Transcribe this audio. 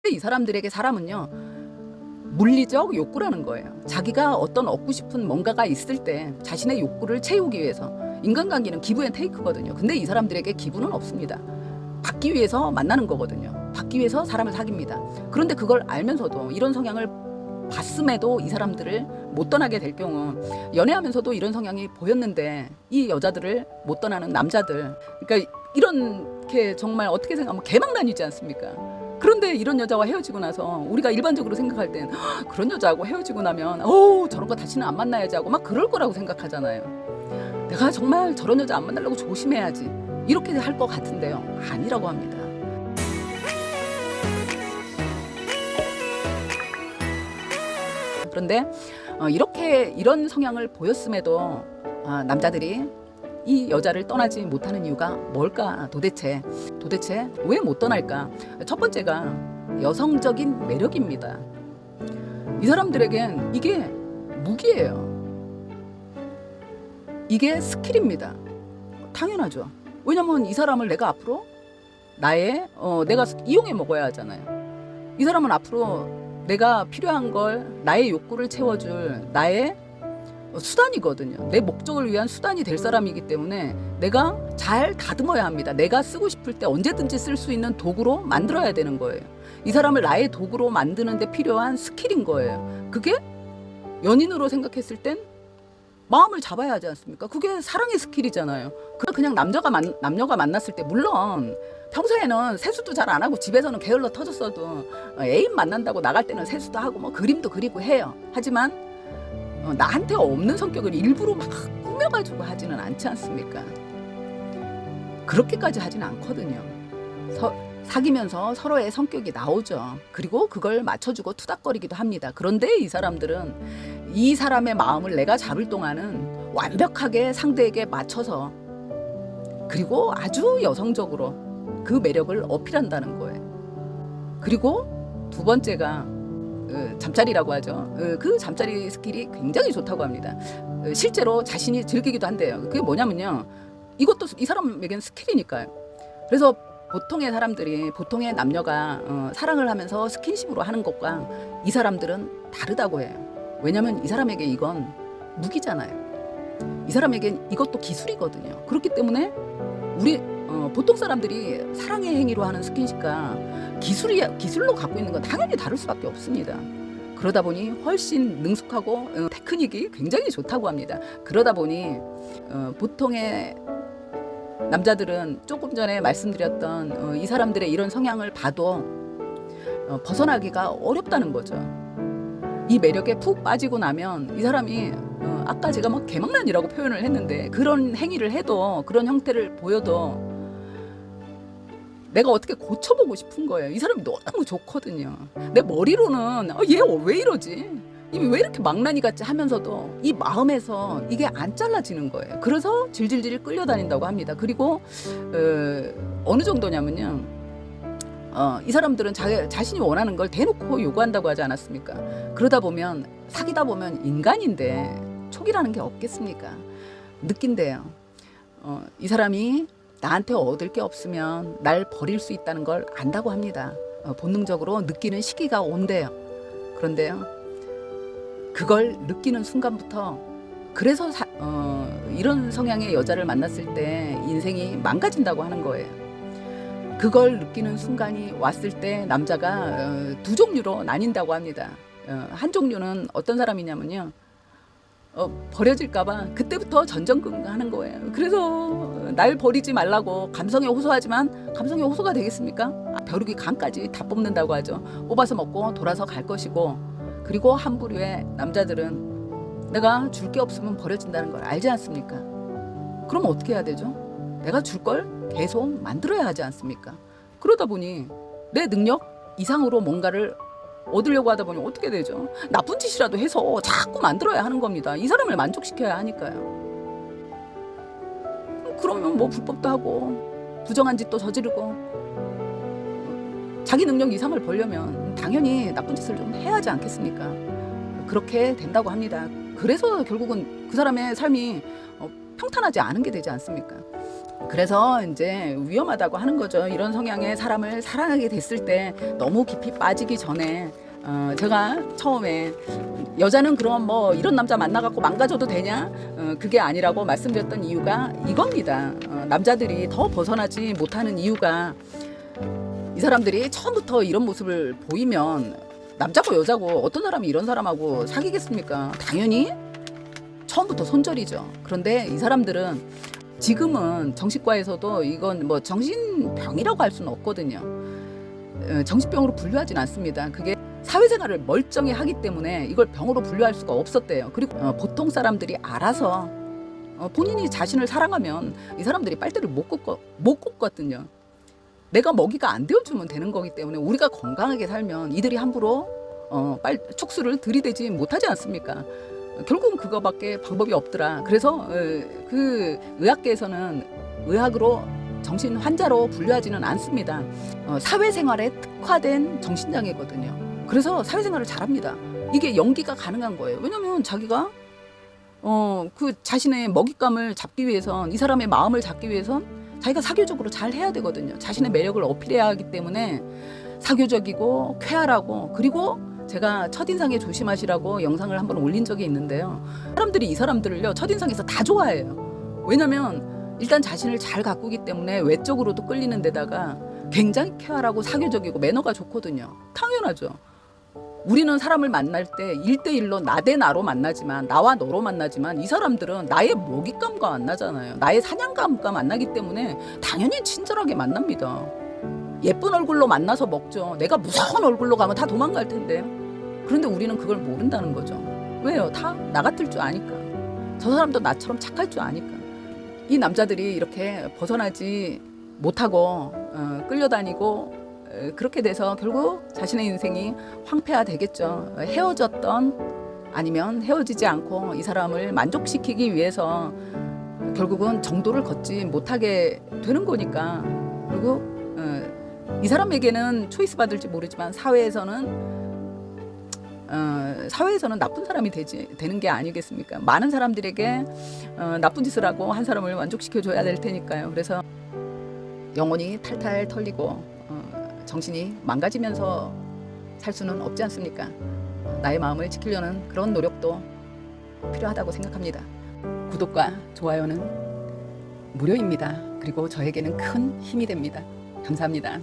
이 사람들에게 사람은요, 물리적 욕구라는 거예요. 자기가 어떤 얻고 싶은 뭔가가 있을 때 자신의 욕구를 채우기 위해서. 인간관계는 기브 앤 테이크거든요. 근데 이 사람들에게 기브는 없습니다. 받기 위해서 만나는 거거든요. 받기 위해서 사람을 사귀입니다. 그런데 그걸 알면서도, 이런 성향을 봤음에도 이 사람들을 못 떠나게 될 경우, 연애하면서도 이런 성향이 보였는데 이 여자들을 못 떠나는 남자들, 그러니까 이렇게 정말 어떻게 생각하면 개망난이지 않습니까? 그런데 이런 여자와 헤어지고 나서 우리가 일반적으로 생각할 땐 그런 여자하고 헤어지고 나면 저런 거 다시는 안 만나야지 하고 막 그럴 거라고 생각하잖아요. 내가 정말 저런 여자 안 만나려고 조심해야지, 이렇게 할 것 같은데요, 아니라고 합니다. 그런데 이런 성향을 보였음에도 남자들이 이 여자를 떠나지 못하는 이유가 뭘까? 도대체 왜 못 떠날까? 첫 번째가 여성적인 매력입니다. 이 사람들에겐 이게 무기예요. 이게 스킬입니다. 당연하죠. 왜냐면 이 사람을 내가 앞으로 내가 이용해 먹어야 하잖아요. 이 사람은 앞으로 내가 필요한 걸, 나의 욕구를 채워줄 나의 수단이거든요. 내 목적을 위한 수단이 될 사람이기 때문에 내가 잘 다듬어야 합니다. 내가 쓰고 싶을 때 언제든지 쓸 수 있는 도구로 만들어야 되는 거예요. 이 사람을 나의 도구로 만드는 데 필요한 스킬인 거예요. 그게 연인으로 생각했을 땐 마음을 잡아야 하지 않습니까? 그게 사랑의 스킬이잖아요. 그냥 남녀가 만났을 때, 물론 평소에는 세수도 잘 안 하고 집에서는 게을러 터졌어도 애인 만난다고 나갈 때는 세수도 하고 뭐 그림도 그리고 해요. 하지만 나한테 없는 성격을 일부러 막 꾸며가지고 하지는 않지 않습니까? 그렇게까지 하지는 않거든요. 사귀면서 서로의 성격이 나오죠. 그리고 그걸 맞춰주고 투닥거리기도 합니다. 그런데 이 사람들은 이 사람의 마음을 내가 잡을 동안은 완벽하게 상대에게 맞춰서, 그리고 아주 여성적으로 그 매력을 어필한다는 거예요. 그리고 두 번째가 잠자리라고 하죠. 그 잠자리 스킬이 굉장히 좋다고 합니다. 실제로 자신이 즐기기도 한대요. 그게 뭐냐면요, 이것도 이 사람에겐 스킬이니까요. 그래서 보통의 남녀가 사랑을 하면서 스킨십으로 하는 것과 이 사람들은 다르다고 해요. 왜냐하면 이 사람에게 이건 무기잖아요. 이 사람에겐 이것도 기술이거든요. 그렇기 때문에 우리 보통 사람들이 사랑의 행위로 하는 스킨십과 기술로 갖고 있는 건 당연히 다를 수밖에 없습니다. 그러다 보니 훨씬 능숙하고 테크닉이 굉장히 좋다고 합니다. 그러다 보니 보통의 남자들은 조금 전에 말씀드렸던 이 사람들의 이런 성향을 봐도 벗어나기가 어렵다는 거죠. 이 매력에 푹 빠지고 나면 이 사람이 아까 제가 막 개망난이라고 표현을 했는데, 그런 행위를 해도, 그런 형태를 보여도 내가 어떻게 고쳐보고 싶은 거예요. 이 사람이 너무 좋거든요. 내 머리로는 얘 왜 이러지? 이미 왜 이렇게 망나니 같지 하면서도 이 마음에서 이게 안 잘라지는 거예요. 그래서 질질질 끌려다닌다고 합니다. 그리고 어느 정도냐면요, 이 사람들은 자신이 원하는 걸 대놓고 요구한다고 하지 않았습니까? 그러다 보면, 사귀다 보면 인간인데 촉이라는 게 없겠습니까? 느낀대요. 이 사람이 나한테 얻을 게 없으면 날 버릴 수 있다는 걸 안다고 합니다. 본능적으로 느끼는 시기가 온대요. 그런데요, 그걸 느끼는 순간부터, 그래서 이런 성향의 여자를 만났을 때 인생이 망가진다고 하는 거예요. 그걸 느끼는 순간이 왔을 때 남자가 두 종류로 나뉜다고 합니다. 한 종류는 어떤 사람이냐면요, 버려질까봐 그때부터 전전긍긍하는 거예요. 그래서 날 버리지 말라고 감성에 호소하지만 감성에 호소가 되겠습니까? 벼룩이 간까지 다 뽑는다고 하죠. 뽑아서 먹고 돌아서 갈 것이고, 그리고 한 부류의 남자들은 내가 줄 게 없으면 버려진다는 걸 알지 않습니까? 그럼 어떻게 해야 되죠? 내가 줄 걸 계속 만들어야 하지 않습니까? 그러다 보니 내 능력 이상으로 뭔가를 얻으려고 하다 보니 어떻게 되죠? 나쁜 짓이라도 해서 자꾸 만들어야 하는 겁니다. 이 사람을 만족시켜야 하니까요. 그러면 뭐 불법도 하고 부정한 짓도 저지르고, 자기 능력 이상을 벌려면 당연히 나쁜 짓을 좀 해야 하지 않겠습니까? 그렇게 된다고 합니다. 그래서 결국은 그 사람의 삶이 평탄하지 않은 게 되지 않습니까? 그래서 이제 위험하다고 하는 거죠. 이런 성향의 사람을 사랑하게 됐을 때 너무 깊이 빠지기 전에 제가 처음에 여자는 그럼 뭐 이런 남자 만나갖고 망가져도 되냐? 그게 아니라고 말씀드렸던 이유가 이겁니다. 남자들이 더 벗어나지 못하는 이유가 이 사람들이 처음부터 이런 모습을 보이면 남자고 여자고 어떤 사람이 이런 사람하고 사귀겠습니까? 당연히 처음부터 손절이죠. 그런데 이 사람들은 지금은 정신과에서도 이건 뭐 정신병이라고 할 수는 없거든요. 정신병으로 분류하진 않습니다. 그게 사회생활을 멀쩡히 하기 때문에 이걸 병으로 분류할 수가 없었대요. 그리고 보통 사람들이 알아서 본인이 자신을 사랑하면 이 사람들이 빨대를 못 꽂거든요. 내가 먹이가 안 되어주면 되는 거기 때문에 우리가 건강하게 살면 이들이 함부로 촉수를 들이대지 못하지 않습니까? 결국은 그거밖에 방법이 없더라. 그래서 그 의학계에서는 의학으로 정신 환자로 분류하지는 않습니다. 사회생활에 특화된 정신장애거든요. 그래서 사회생활을 잘합니다. 이게 연기가 가능한 거예요. 왜냐하면 자기가 그 자신의 먹잇감을 잡기 위해선, 이 사람의 마음을 잡기 위해선 자기가 사교적으로 잘 해야 되거든요. 자신의 매력을 어필해야 하기 때문에 사교적이고 쾌활하고, 그리고 제가 첫인상에 조심하시라고 영상을 한번 올린 적이 있는데요. 사람들이 이 사람들을요, 첫인상에서 다 좋아해요. 왜냐면 일단 자신을 잘 가꾸기 때문에 외적으로도 끌리는 데다가 굉장히 쾌활하고 사교적이고 매너가 좋거든요. 당연하죠. 우리는 사람을 만날 때 1대1로 나 대 나로 만나지만, 나와 너로 만나지만, 이 사람들은 나의 먹잇감과 만나잖아요. 나의 사냥감과 만나기 때문에 당연히 친절하게 만납니다. 예쁜 얼굴로 만나서 먹죠. 내가 무서운 얼굴로 가면 다 도망갈 텐데. 그런데 우리는 그걸 모른다는 거죠. 왜요? 다 나 같을 줄 아니까. 저 사람도 나처럼 착할 줄 아니까. 이 남자들이 이렇게 벗어나지 못하고 끌려다니고 그렇게 돼서 결국 자신의 인생이 황폐화되겠죠. 헤어졌던, 아니면 헤어지지 않고 이 사람을 만족시키기 위해서 결국은 정도를 걷지 못하게 되는 거니까. 그리고 이 사람에게는 초이스 받을지 모르지만 사회에서는 나쁜 사람이 되는 게 아니겠습니까? 많은 사람들에게 나쁜 짓을 하고 한 사람을 만족시켜줘야 될 테니까요. 그래서 영혼이 탈탈 털리고 정신이 망가지면서 살 수는 없지 않습니까? 나의 마음을 지키려는 그런 노력도 필요하다고 생각합니다. 구독과 좋아요는 무료입니다. 그리고 저에게는 큰 힘이 됩니다. 감사합니다.